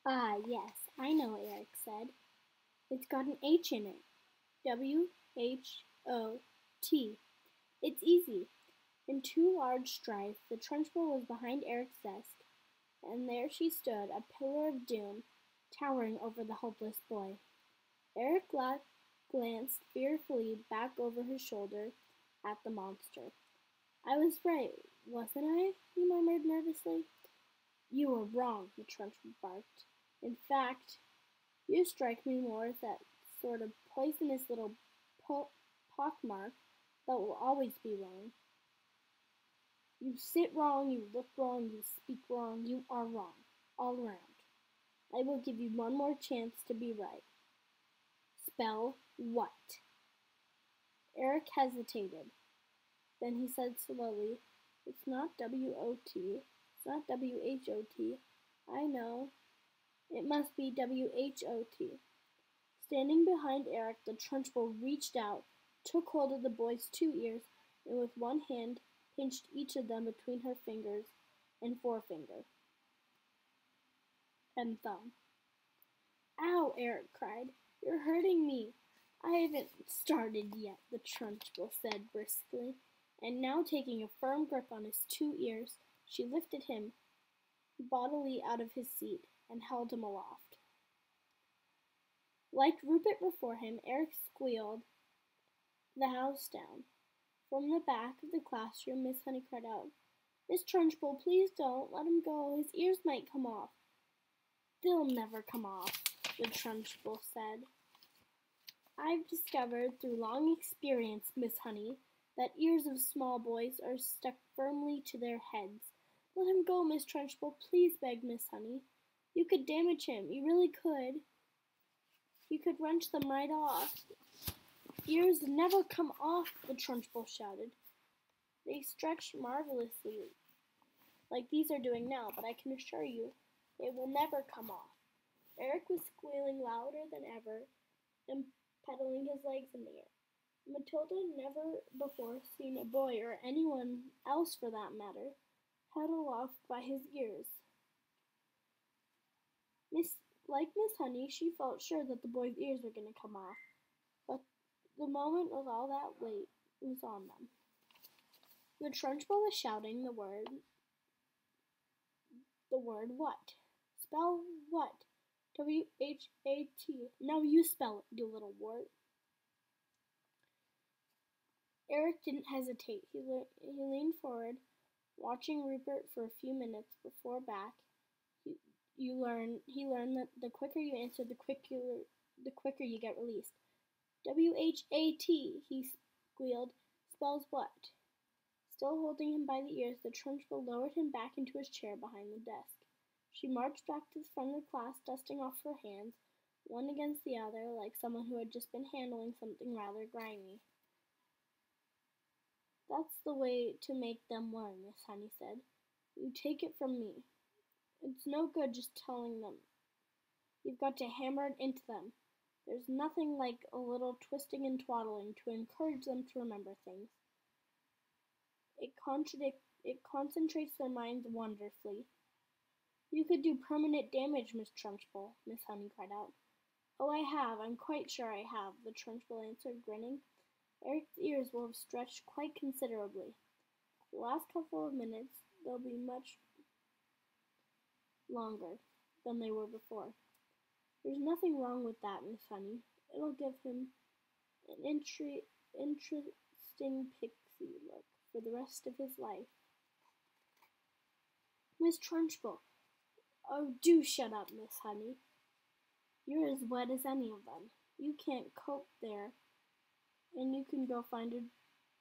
Ah, yes, I know, Eric said. It's got an H in it. W-H-O-T. It's easy. In two large strides, the Trunchbull was behind Eric's desk, and there she stood, a pillar of doom, towering over the helpless boy. Eric glanced fearfully back over his shoulder at the monster. I was right, wasn't I? He murmured nervously. You were wrong, the Trunchbull barked. In fact, you strike me more as that sort of poisonous little pockmark that will always be wrong. You sit wrong, you look wrong, you speak wrong, you are wrong, all around. I will give you one more chance to be right. Spell what? Eric hesitated. Then he said slowly, It's not W-O-T. It's not W-H-O-T. I know. It must be W-H-O-T. Standing behind Eric, the Trunchbull reached out, took hold of the boy's two ears, and with one hand pinched each of them between her fingers and forefinger and thumb. Ow! Eric cried. You're hurting me. I haven't started yet, the Trunchbull said briskly, and now taking a firm grip on his two ears, she lifted him bodily out of his seat and held him aloft. Like Rupert before him, Eric squealed the house down. From the back of the classroom, Miss Honey cried out, Miss Trunchbull, please don't. Let him go. His ears might come off. They'll never come off, the Trunchbull said. I've discovered through long experience, Miss Honey, that ears of small boys are stuck firmly to their heads. Let him go, Miss Trunchbull, please, begged Miss Honey. You could damage him. You really could. You could wrench them right off. Ears never come off, the Trunchbull shouted. They stretch marvelously, like these are doing now, but I can assure you they will never come off. Eric was squealing louder than ever and pedaling his legs in the air. Matilda, never before seen a boy, or anyone else for that matter, held aloft by his ears. Like Miss Honey, she felt sure that the boy's ears were going to come off, but the moment of all that weight was on them. The Trunchbull was shouting the word what? Spell what? W-H-A-T. Now you spell it, you little wart. Eric didn't hesitate. He leaned forward, watching Rupert for a few minutes before back. He learned that the quicker you answer, the quicker you get released. W-H-A-T, he squealed. Spells what? Still holding him by the ears, the Trunchbull lowered him back into his chair behind the desk. She marched back to the front of the class, dusting off her hands, one against the other, like someone who had just been handling something rather grimy. That's the way to make them learn, Miss Honey said. You take it from me. It's no good just telling them. You've got to hammer it into them. There's nothing like a little twisting and twaddling to encourage them to remember things. It concentrates their minds wonderfully. You could do permanent damage, Miss Trunchbull, Miss Honey cried out. Oh, I have. I'm quite sure I have, the Trunchbull answered, grinning. Eric's ears will have stretched quite considerably. The last couple of minutes, they'll be much longer than they were before. There's nothing wrong with that, Miss Honey. It'll give him an interesting pixie look for the rest of his life. Miss Trunchbull. Oh, do shut up, Miss Honey. You're as wet as any of them. You can't cope there, and you can go find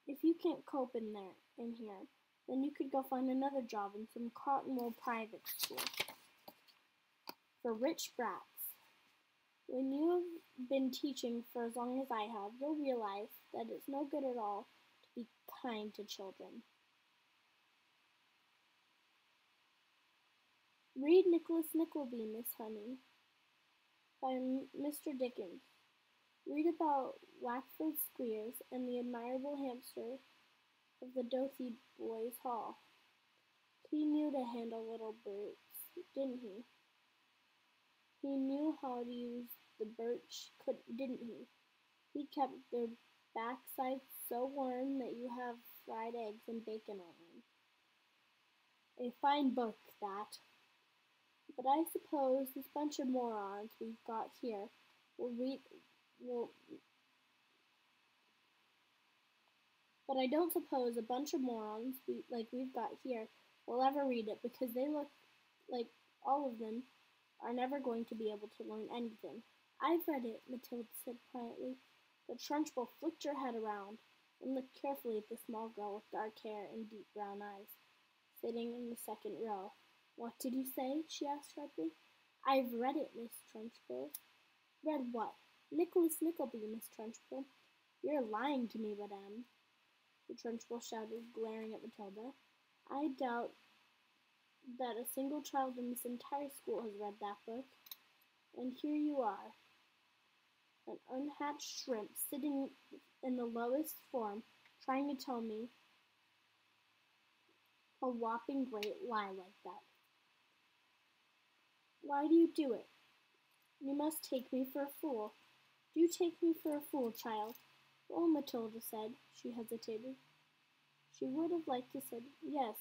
if you can't cope in here, then you could go find another job in some cotton wool private school for rich brats. When you have been teaching for as long as I have, you'll realize that it's no good at all to be kind to children. Read Nicholas Nickleby, Miss Honey, by Mr. Dickens. Read about Wackford Squeers and the admirable hamster of the Dothie Boys' Hall. He knew to handle little brutes, didn't he? He knew how to use the birch, didn't he? He kept their backsides so warm that you have fried eggs and bacon on them. A fine book, that. But I suppose this bunch of morons we've got here will read will but I don't suppose a bunch of morons like we've got here will ever read it because they look like all of them are never going to be able to learn anything. I've read it, Matilda said quietly. The Trunchbull flicked her head around and looked carefully at the small girl with dark hair and deep brown eyes, sitting in the second row. What did you say? She asked sharply. I've read it, Miss Trunchbull. Read what? Nicholas Nickleby, Miss Trunchbull. You're lying to me, madame, the Trunchbull shouted, glaring at Matilda. I doubt that a single child in this entire school has read that book. And here you are, an unhatched shrimp sitting in the lowest form, trying to tell me a whopping great lie like that. Why do you do it? You must take me for a fool. Do take me for a fool, child. Well, Matilda said. She hesitated. She would have liked to say, yes,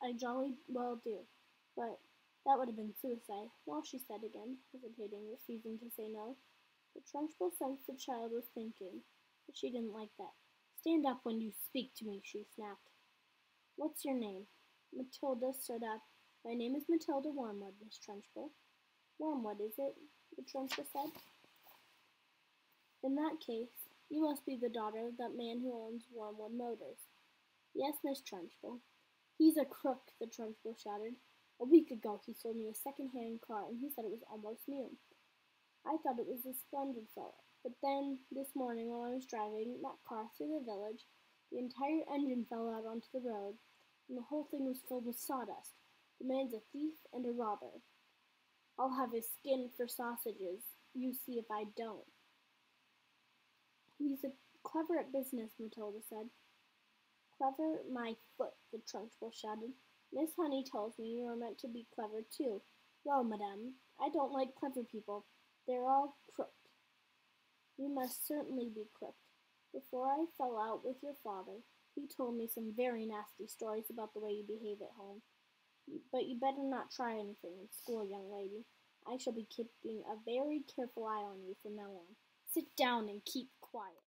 I jolly well do, but that would have been suicide. Well, she said again, hesitating, refusing to say no. The Trunchbull sensed the child was thinking, but she didn't like that. Stand up when you speak to me, she snapped. What's your name? Matilda stood up. My name is Matilda Wormwood, Miss Trunchbull. Wormwood, is it? The Trunchbull said. In that case, you must be the daughter of that man who owns Wormwood Motors. Yes, Miss Trunchbull. He's a crook, the Trunchbull shouted. A week ago he sold me a second-hand car, and he said it was almost new. I thought it was a splendid fellow, but then, this morning while I was driving that car through the village, the entire engine fell out onto the road, and the whole thing was filled with sawdust. The man's a thief and a robber. I'll have his skin for sausages. You see if I don't. He's clever at business, Matilda said. Clever my foot, the Trunchbull shouted. Miss Honey tells me you are meant to be clever too. Well, madame, I don't like clever people. They're all crooked. You must certainly be crooked. Before I fell out with your father, he told me some very nasty stories about the way you behave at home. But you better not try anything in school, young lady. I shall be keeping a very careful eye on you from now on. Sit down and keep quiet.